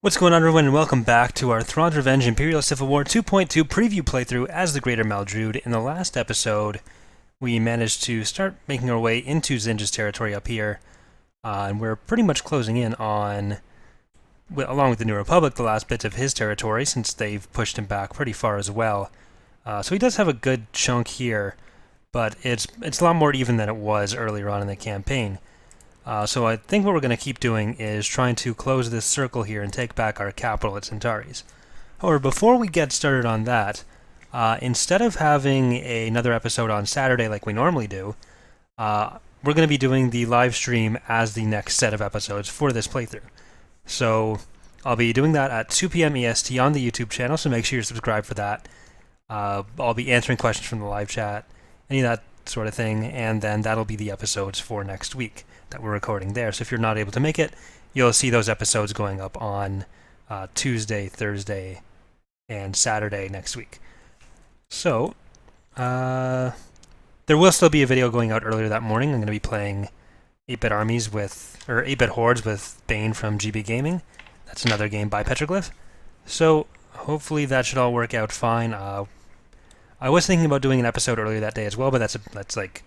What's going on, everyone, and welcome back to our Thrawn's Revenge Imperial Civil War 2.2 preview playthrough as the Greater Maldrood. In the last episode, we managed to start making our way into Zsinj's territory up here, and we're pretty much closing in on, along with the New Republic, the last bits of his territory, since they've pushed him back pretty far as well. So he does have a good chunk here, but it's a lot more even than it was earlier on in the campaign. So I think what we're going to keep doing is trying to close this circle here and take back our capital at Centauri's. However, before we get started on that, instead of having another episode on Saturday like we normally do, we're going to be doing the live stream as the next set of episodes for this playthrough. So I'll be doing that at 2 p.m. EST on the YouTube channel, so make sure you're subscribed for that. I'll be answering questions from the live chat, any of that sort of thing, and then that'll be the episodes for next week that we're recording there. So if you're not able to make it, you'll see those episodes going up on Tuesday, Thursday, and Saturday next week. So there will still be a video going out earlier that morning. I'm going to be playing 8-bit armies with, or 8-bit hordes with Bane from GB Gaming. That's another game by Petroglyph. So hopefully that should all work out fine. I was thinking about doing an episode earlier that day as well, but that's like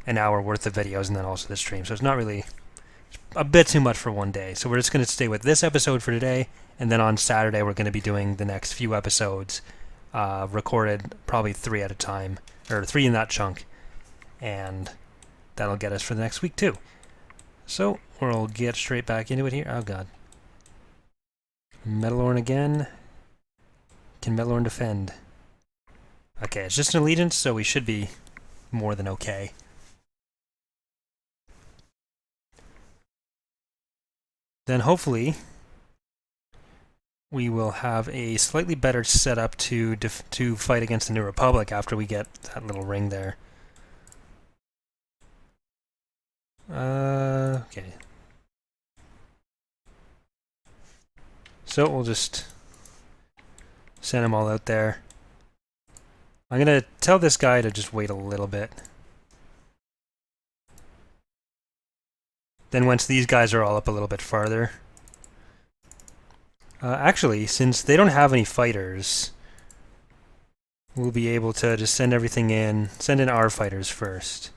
an hour worth of videos and then also the stream, so it's not really a bit too much for one day. So we're just going to stay with this episode for today, and then on Saturday we're going to be doing the next few episodes, recorded probably 3 at a time, or 3 in that chunk, and that'll get us for the next week too. So we'll get straight back into it here. Oh god. Metalorn again. Can Metalorn defend? Okay, it's just an allegiance, so we should be more than okay. Then hopefully we will have a slightly better setup to fight against the New Republic after we get that little ring there. Okay. So we'll just send them all out there. I'm going to tell this guy to just wait a little bit. Then once these guys are all up a little bit farther... actually, since they don't have any fighters, we'll be able to just send everything in, send in our fighters first.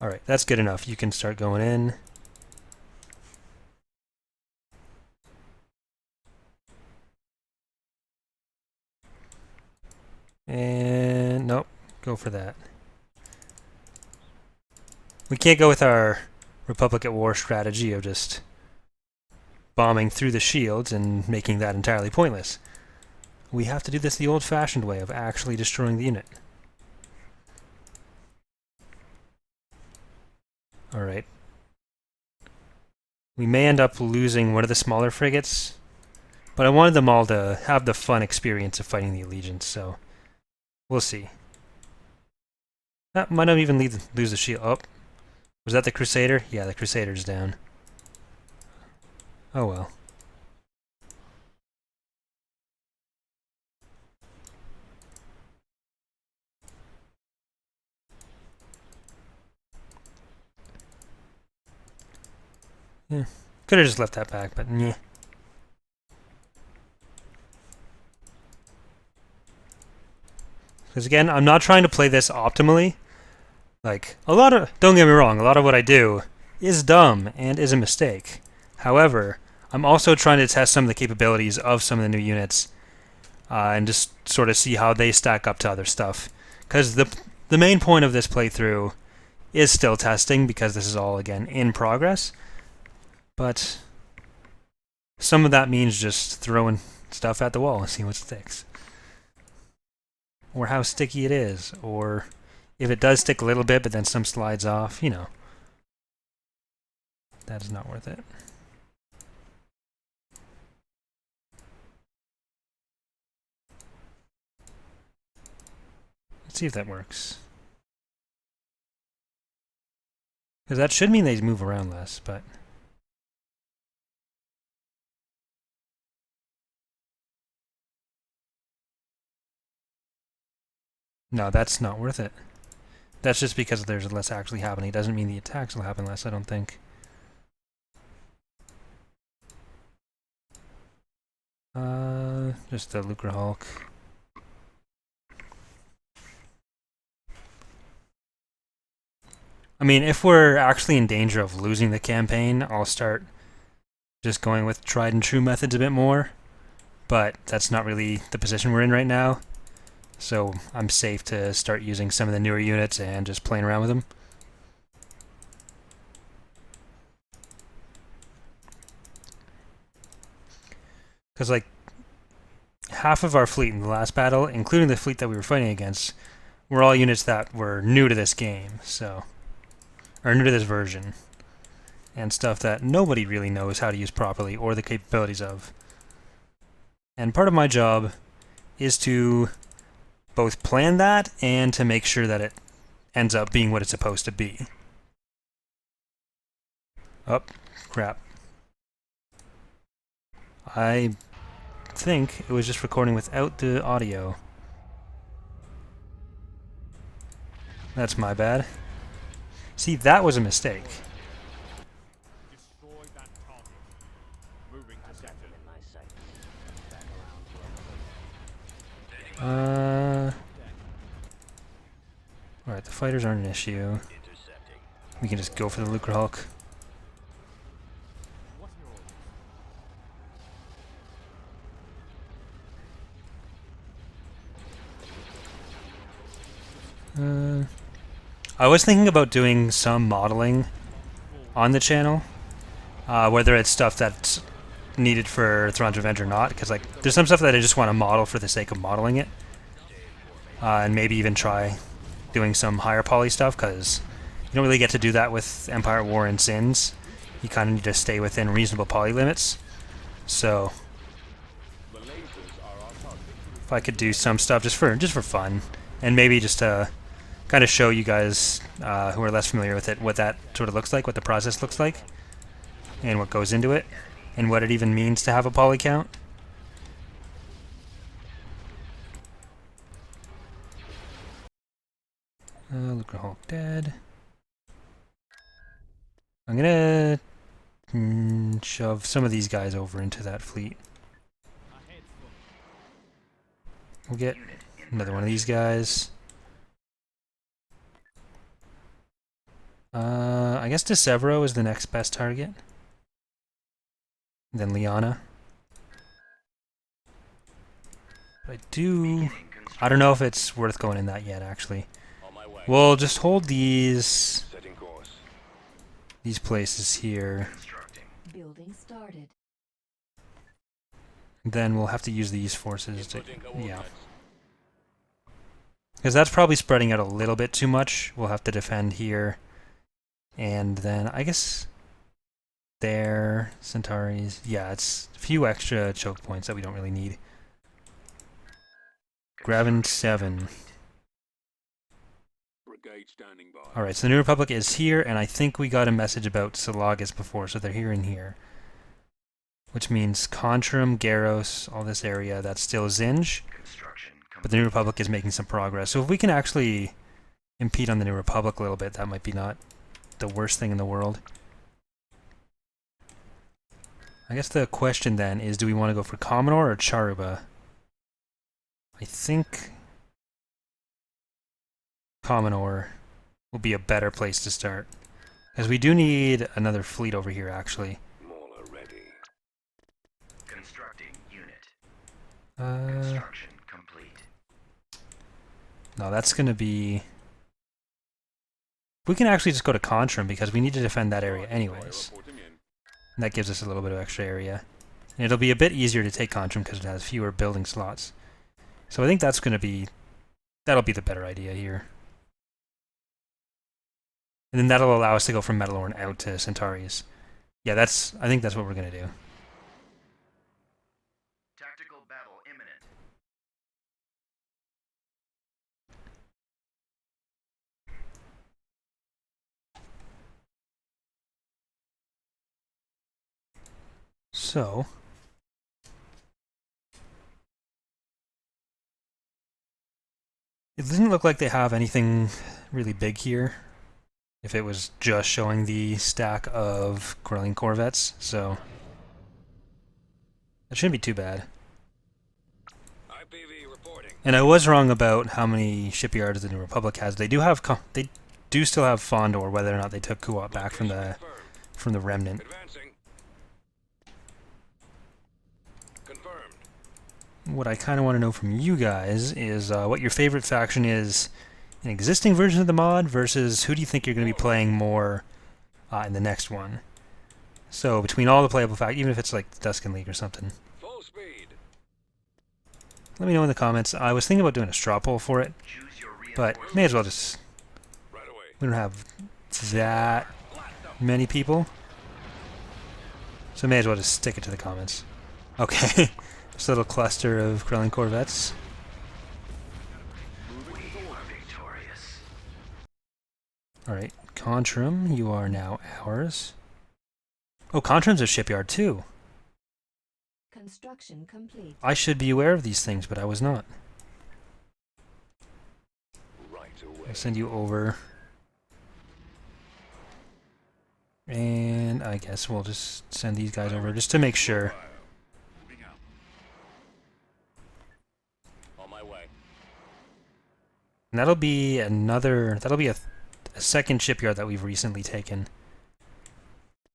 Alright, that's good enough. You can start going in. And nope, go for that. We can't go with our Republic at War strategy of just bombing through the shields and making that entirely pointless. We have to do this the old-fashioned way of actually destroying the unit. Alright. We may end up losing one of the smaller frigates, but I wanted them all to have the fun experience of fighting the Allegiance, so we'll see. That might not even lose the shield. Oh. Was that the Crusader? Yeah, the Crusader's down. Oh well. Yeah. Could have just left that back, but yeah. Because again, I'm not trying to play this optimally. Like, don't get me wrong, a lot of what I do is dumb and is a mistake. However, I'm also trying to test some of the capabilities of some of the new units, and just sort of see how they stack up to other stuff. Because the main point of this playthrough is still testing, because this is all, again, in progress. But some of that means just throwing stuff at the wall and seeing what sticks. Or how sticky it is, or if it does stick a little bit, but then some slides off, you know. That is not worth it. Let's see if that works. Because that should mean they move around less, but... No, that's not worth it. That's just because there's less actually happening. It doesn't mean the attacks will happen less, I don't think. Just the Lucre Hulk. I mean, if we're actually in danger of losing the campaign, I'll start just going with tried and true methods a bit more. But that's not really the position we're in right now. So I'm safe to start using some of the newer units and just playing around with them. Because, like, half of our fleet in the last battle, including the fleet that we were fighting against, were all units that were new to this game, so... or new to this version. And stuff that nobody really knows how to use properly or the capabilities of. And part of my job is to both plan that and to make sure that it ends up being what it's supposed to be. Oh, crap. I think it was just recording without the audio. That's my bad. See, that was a mistake. Alright, the fighters aren't an issue. We can just go for the Lucre Hulk. I was thinking about doing some modeling on the channel, whether it's stuff that's needed for Thrawn's Revenge or not, because like there's some stuff that I just want to model for the sake of modeling it, and maybe even try doing some higher poly stuff, because you don't really get to do that with Empire at War and Zsinj. You kind of need to stay within reasonable poly limits. So if I could do some stuff just for fun, and maybe just to kind of show you guys who are less familiar with it what that sort of looks like, what the process looks like, and what goes into it, and what it even means to have a poly count. Lucre Hulk dead. I'm gonna shove some of these guys over into that fleet. We'll get another one of these guys. I guess DeSevero is the next best target. Then Liana. But I don't know if it's worth going in that yet, actually. We'll just hold these places here. Building started. Then we'll have to use these forces to... yeah. Because that's probably spreading out a little bit too much. We'll have to defend here. And then, I guess... there, Centauris. Yeah, it's a few extra choke points that we don't really need. Graven 7. Alright, so the New Republic is here, and I think we got a message about Salagas before, so they're here and here. Which means Contrum, Garros, all this area, that's still Zsinj. But the New Republic is making some progress. So if we can actually impede on the New Republic a little bit, that might be not the worst thing in the world. I guess the question then is, do we want to go for Commodore or Charuba? I think Commodore will be a better place to start. Because we do need another fleet over here, actually. Mauler ready. Constructing unit. Construction complete. No, that's going to be... we can actually just go to Contrum, because we need to defend that area anyways. And that gives us a little bit of extra area. And it'll be a bit easier to take Contrum because it has fewer building slots. So I think that's going to be... that'll be the better idea here. And then that'll allow us to go from Mandalorian out to Centauris. Yeah, I think that's what we're going to do. Tactical battle imminent. So... it doesn't look like they have anything really big here. If it was just showing the stack of Corellian Corvettes, so... that shouldn't be too bad. And I was wrong about how many shipyards the New Republic has. They do have they do still have Fondor, whether or not they took Kuat back from the Remnant. Advancing. Confirmed. What I kind of want to know from you guys is what your favorite faction is in existing versions of the mod versus who do you think you're going to be playing more in the next one. So between all the playable factions, even if it's like the Duskin League or something. Full speed. Let me know in the comments. I was thinking about doing a straw poll for it, Choose your but reinforcements. may as well just... Right away. We don't have that many people, so may as well just stick it to the comments. Okay, this little cluster of Krelling Corvettes. We are victorious. Alright, Contrim, you are now ours. Oh, Contrim's a shipyard too. Construction complete. I should be aware of these things, but I was not. Right away. I'll send you over. And I guess we'll just send these guys over just to make sure. Moving out. On my way. And that'll be a second shipyard that we've recently taken.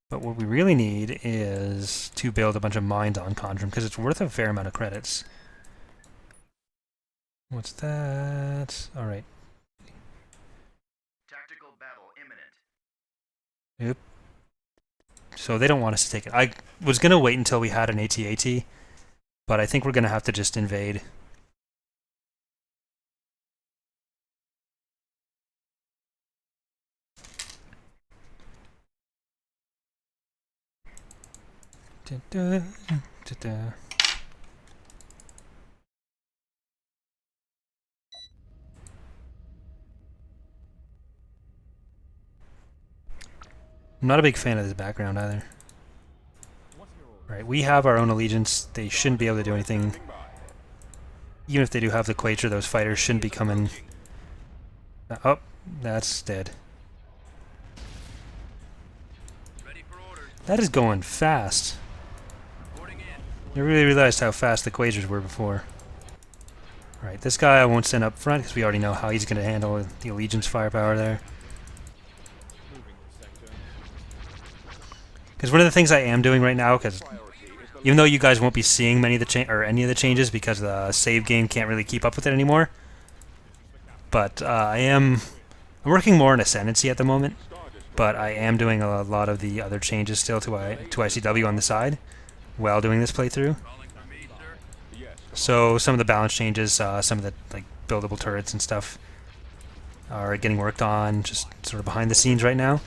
But what we really need is to build a bunch of mines on Condrum, because it's worth a fair amount of credits. What's that? Alright. Tactical battle imminent. Yep. So they don't want us to take it. I was going to wait until we had an AT-AT, but I think we're going to have to just invade. Da-da, da-da. I'm not a big fan of this background either. Right, we have our own allegiance. They shouldn't be able to do anything. Even if they do have the Quacher, those fighters shouldn't be coming. Oh, that's dead. Ready for orders. That is going fast. Reporting in. I really realized how fast the Quasers were before. Right, this guy I won't send up front because we already know how he's going to handle the Allegiance firepower there. Because one of the things I am doing right now, because even though you guys won't be seeing many of the any of the changes because the save game can't really keep up with it anymore, but I'm working more on Ascendancy at the moment. But I am doing a lot of the other changes still to ICW on the side while doing this playthrough. Calling for me, sir. So some of the balance changes, some of the like buildable turrets and stuff are getting worked on, just sort of behind the scenes right now.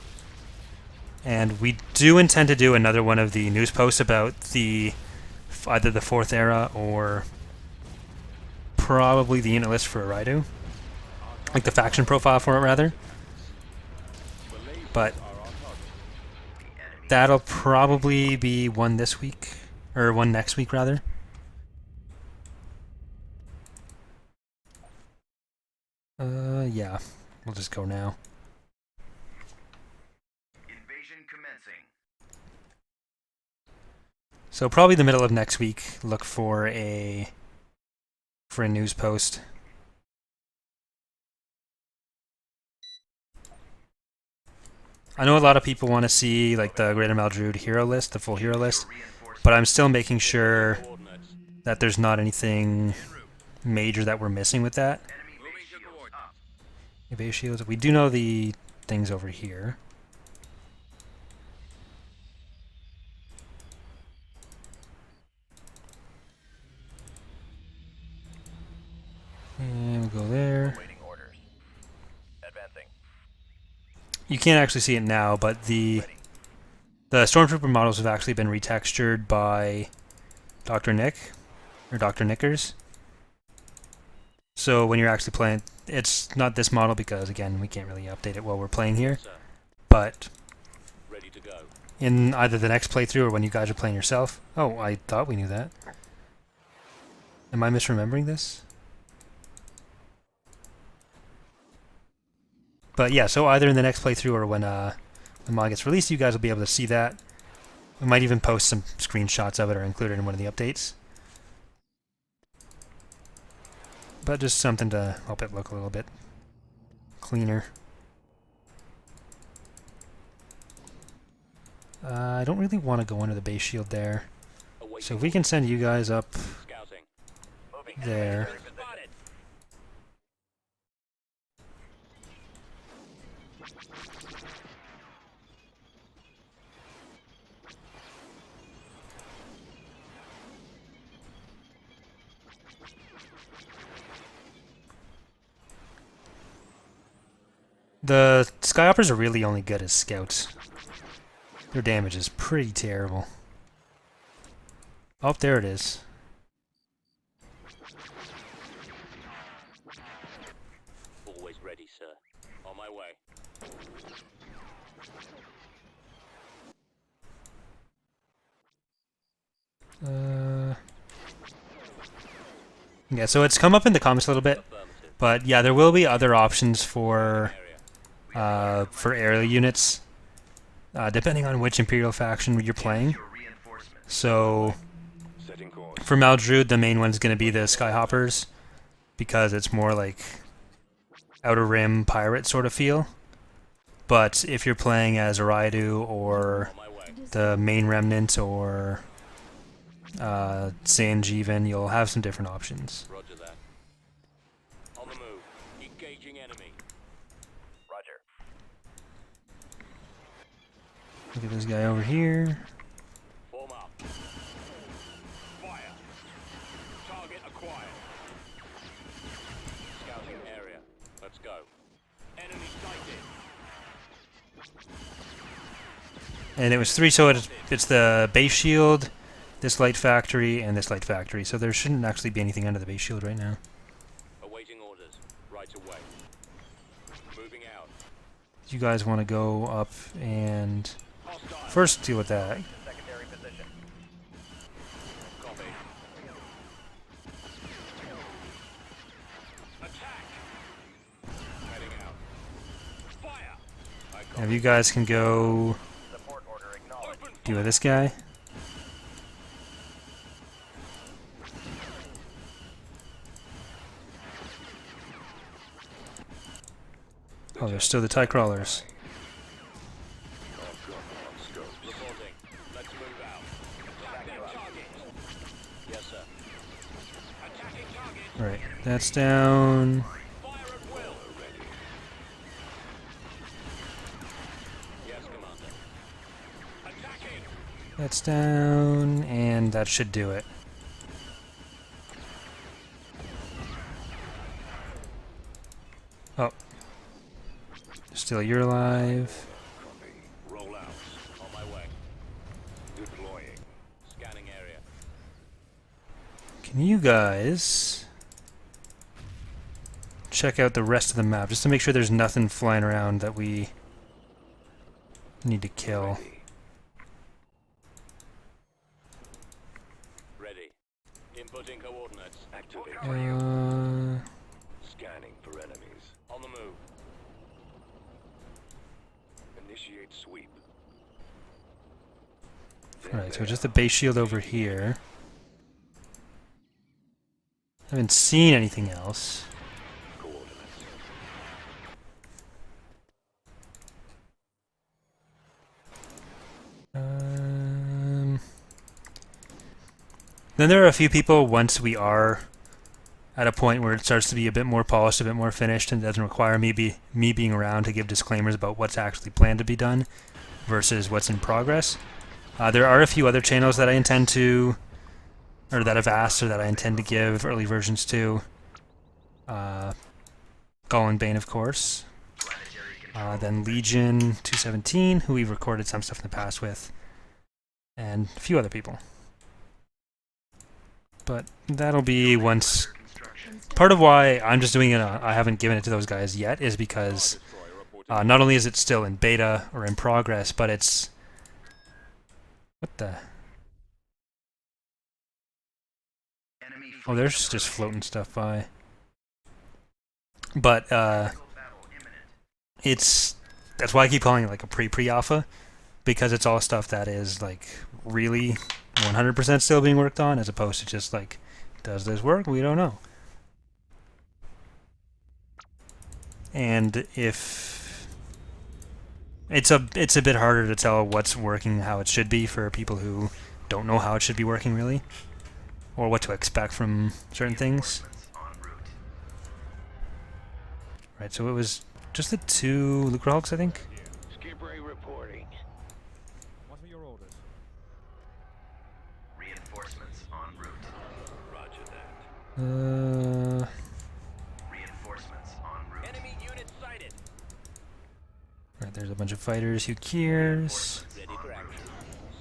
And we do intend to do another one of the news posts about either the 4th era or probably the unit list for Raidu. Like the faction profile for it, rather. But that'll probably be one this week, or one next week, rather. Yeah, we'll just go now. Invasion commencing. So probably the middle of next week, look for a news post. I know a lot of people want to see like the Greater Maldrood hero list, the full hero list, but I'm still making sure that there's not anything major that we're missing with that. Enemy base shields up. Base shields. We do know the things over here. And we'll go there. Waiting orders. Advancing. You can't actually see it now, but the Stormtrooper models have actually been retextured by Dr. Nick, or Dr. Knickers. So when you're actually playing, it's not this model because, again, we can't really update it while we're playing here. Sir. But Ready to go. in either the next playthrough or when you guys are playing yourself... Oh, I thought we knew that. Am I misremembering this? But yeah, so either in the next playthrough or when the mod gets released, you guys will be able to see that. We might even post some screenshots of it or include it in one of the updates. but just something to help it look a little bit cleaner. I don't really want to go under the base shield there. So if we can send you guys up Scouting. Moving. there. Spotted. The Skyhoppers are really only good as scouts. Their damage is pretty terrible. Oh, there it is. Always ready, sir. On my way. Yeah, so it's come up in the comments a little bit, Affirmative. but yeah, there will be other options for Area. aerial units, depending on which Imperial faction you're playing. Your reinforcements. So Setting course. for Maldrood, the main one's going to be the Skyhoppers, because it's more like Outer Rim pirate sort of feel. But if you're playing as Ariadu or On my way. the main remnant or Zsinj even, you'll have some different options. Roger that. On the move. Engaging enemy. Roger. Look at this guy over here. Form up. Fire. Target acquired. Scouting area. Let's go. Enemy sighted. And it was 3, so it's the base shield, this light factory, and this light factory. So there shouldn't actually be anything under the base shield right now. Awaiting orders. Right away. Moving out. You guys want to go up and Hostile. first deal with that. Secondary position. Copy. Attack. Heading out. Fire. I And if you guys can go support order acknowledged. deal with this guy. Oh, there's still the TIE crawlers. Reporting. Let's move out. Attack their target. Yes, sir. Attacking target. Right, that's down. Fire at will. Yes, Commander. Attacking. That's down, and that should do it. Oh. Still, you're alive. Roll out. On my way. Deploying. Scanning area. Can you guys check out the rest of the map, just to make sure there's nothing flying around that we need to kill? Ready. Inputting coordinates. Activate. Scanning for enemies. On the move. Initiate sweep. Alright, so just the base shield over here. Haven't seen anything else. Coordinates. Then there are a few people, once we are at a point where it starts to be a bit more polished, a bit more finished, and doesn't require me being around to give disclaimers about what's actually planned to be done versus what's in progress. There are a few other channels that I intend to, or that I've asked, or that I intend to give early versions to. Gull and Bane, of course. Then Legion 217, who we've recorded some stuff in the past with, and a few other people. But that'll be once. Part of why I'm just doing it, I haven't given it to those guys yet, is because not only is it still in beta or in progress, but it's. What the? Enemy Oh, there's just floating stuff by. But battle imminent. it's. That's why I keep calling it like a pre-alpha, because it's all stuff that is like really 100% still being worked on, as opposed to just like, does this work? We don't know. and if it's a bit harder to tell what's working how it should be for people who don't know how it should be working really, or what to expect from certain things. En route. Right, so it was just the 2 Lucrehulks, I think. Skipper reporting. What are your orders? Reinforcements en route. Roger that. Reinforcements en route. Enemy unit sighted. Right, there's a bunch of fighters. Who cares? Ready for action.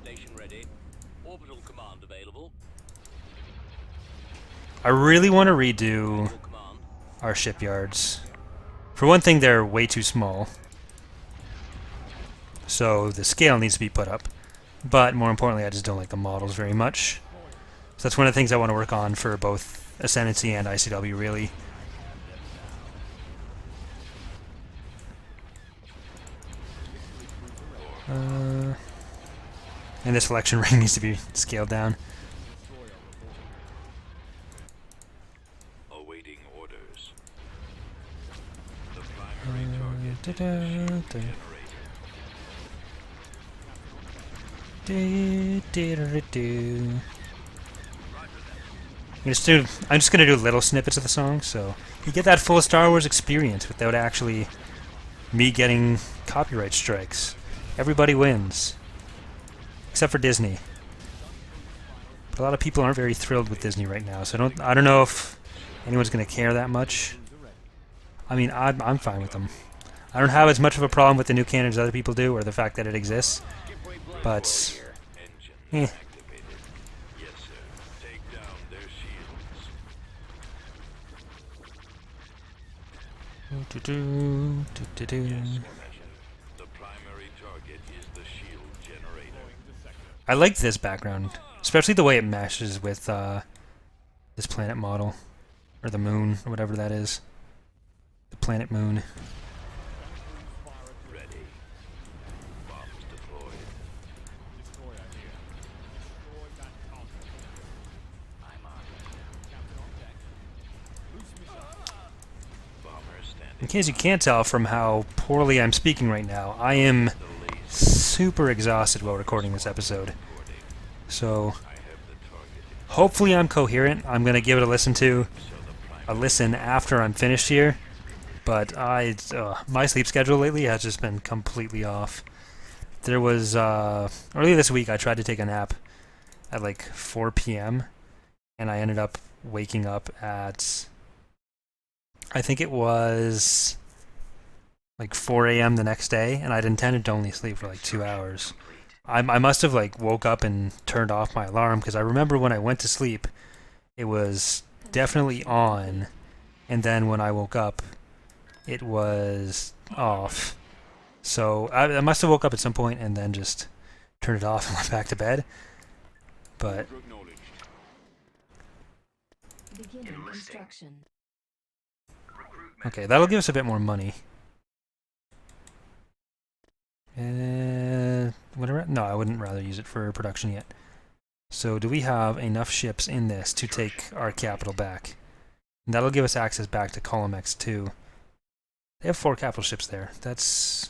Station ready. Orbital command available. I really want to redo Orbital command. our shipyards. For one thing, they're way too small, so the scale needs to be put up. But more importantly, I just don't like the models very much. So that's one of the things I want to work on for both Ascendancy and ICW, really. And this selection ring needs to be scaled down. Awaiting orders. The primary target is the shield generator. I'm just gonna do little snippets of the song, so you get that full Star Wars experience without actually me getting copyright strikes. Everybody wins, except for Disney. But a lot of people aren't very thrilled with Disney right now, so I don't know if anyone's gonna care that much. I mean, I'm fine with them. I don't have as much of a problem with the new canon as other people do, or the fact that it exists. But Engine eh. activated. Yes, sir. Take down their shields. Yes, the primary target is the shield generator. I like this background, especially the way it meshes with this planet model, or the moon, or whatever that is. The planet moon. Ready. Bombs deployed. Destroyer here. Destroy that target. I'm on. Captain on deck. Loose missile. Bomber standing. In case you can't tell from how poorly I'm speaking right now, I am The laser super exhausted while recording this episode. recording. So I have the target. hopefully I'm coherent. I'm gonna give it a listen So the primary after I'm finished here. But my sleep schedule lately has just been completely off. There was earlier this week I tried to take a nap at like 4 p.m. and I ended up waking up at, I think it was like 4 a.m. the next day, and I'd intended to only sleep for like 2 hours. I must have like woke up and turned off my alarm, because I remember when I went to sleep it was definitely on, and then when I woke up it was off. So I must have woke up at some point and then just turned it off and went back to bed. But acknowledged. Beginning construction. Recruitment. okay, that'll give us a bit more money. No, I wouldn't rather use it for production yet. So do we have enough ships in this to take our capital back? And that'll give us access back to Column X2. They have 4 capital ships there. That's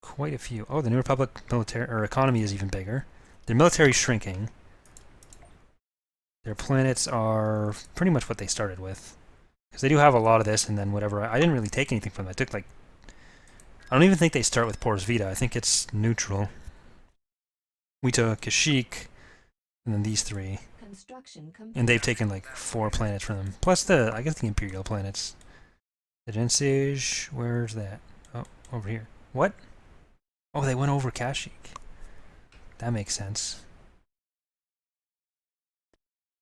quite a few. Oh, the New Republic military or economy is even bigger. Their military is shrinking. Their planets are pretty much what they started with, because they do have a lot of this, and then whatever. I didn't really take anything from that. I took like, I don't even think they start with Pors Vita. I think it's neutral. We took Kashyyyk, and then these 3, Construction complete. and they've taken like 4 planets from them, plus I guess the Imperial planets. The Zsinj, where's that? Oh, over here. What? Oh, they went over Kashyyyk. That makes sense.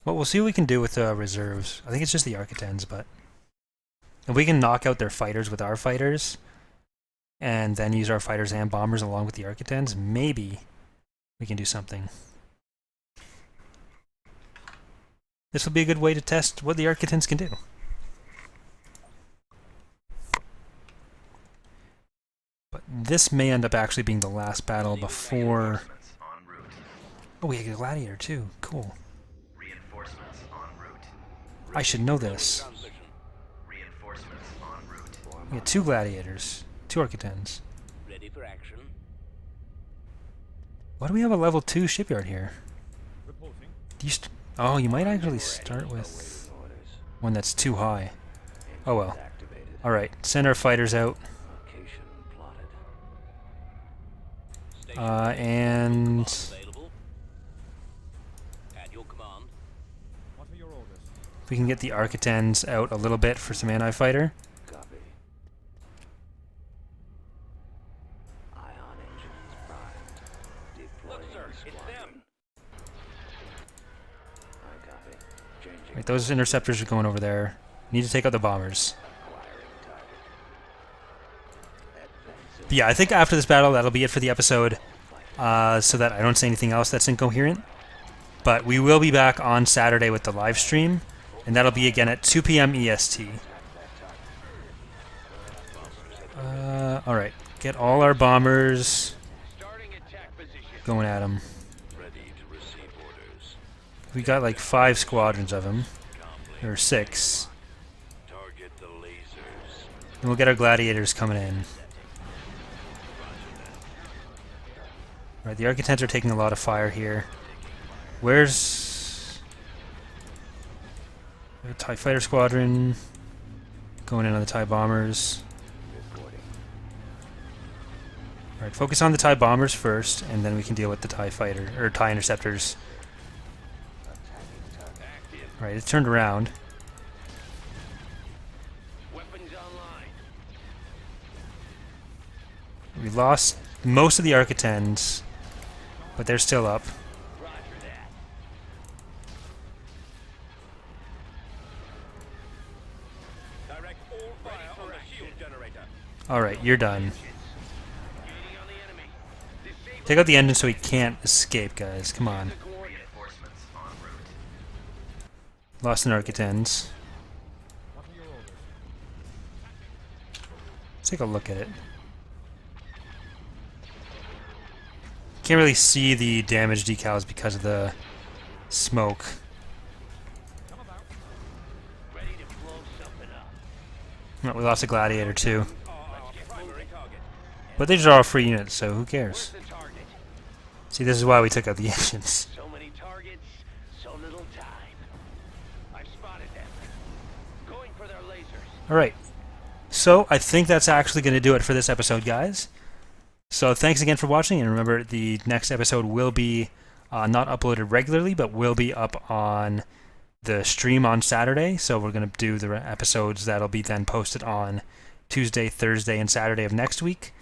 Well, we'll see what we can do with the reserves. I think it's just the Architens, but if we can knock out their fighters with our fighters, and then use our fighters and bombers along with the Architens, maybe we can do something. This will be a good way to test what the Architens can do. But this may end up actually being the last battle before... Reinforcements en route. Oh, we have a gladiator too. Cool. Reinforcements en route. I should know this. Transition. Reinforcements en route. We get 2 gladiators, 2 architects. Ready for action. Why do we have a level 2 shipyard here? Reporting. Do you oh, you might actually start with one that's too high. Oh well. Alright, send our fighters out. And Available. At your command. What are your orders? we can get the Architens out a little bit for some anti-fighter. Copy. Ion engines primed. Look, Deploying sir, it's squadron. them. I copy. Changing. Right, those interceptors are going over there. Need to take out the bombers. Acquiring target. Advancing. But yeah, I think after this battle, that'll be it for the episode. So that I don't say anything else that's incoherent. But we will be back on Saturday with the live stream, and that'll be again at 2 p.m. EST. Alright, get all our bombers Starting attack position. going at them. Ready to receive orders. We got like 5 squadrons of them, or 6. Target the lasers. And we'll get our gladiators coming in. Right, the Architects are taking a lot of fire here. Where's the TIE Fighter Squadron? Going in on the TIE Bombers. Reporting. Alright, focus on the TIE Bombers first, and then we can deal with the TIE Fighter, or TIE Interceptors. Attacking target. Active. Alright, it's turned around. Weapons online. We lost most of the Architens, but they're still up. Roger that. Direct all fire on the shield generator. Alright, you're done. Gaining on the enemy. Disable Take out the engine so he can't escape, guys. Come on. the coordinates. Reinforcements en route. Lost an Architens. What are your orders? Let's take a look at it. Can't really see the damage decals because of the smoke. Come about. Ready to blow something up. Oh, we lost a gladiator too. Let's get primary target. But these are all free units, so who cares? Where's the target? See, this is why we took out the engines. So many targets, so little time. I've spotted them. Going for their lasers. Alright. So, I think that's actually going to do it for this episode, guys. So, thanks again for watching, and remember, the next episode will be not uploaded regularly, but will be up on the stream on Saturday. So, we're going to do the episodes that'll be then posted on Tuesday, Thursday, and Saturday of next week,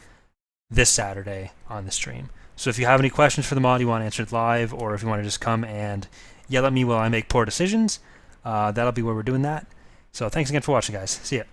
this Saturday on the stream. So, if you have any questions for the mod you want answered live, or if you want to just come and yell at me while I make poor decisions, that'll be where we're doing that. So, thanks again for watching, guys. See ya.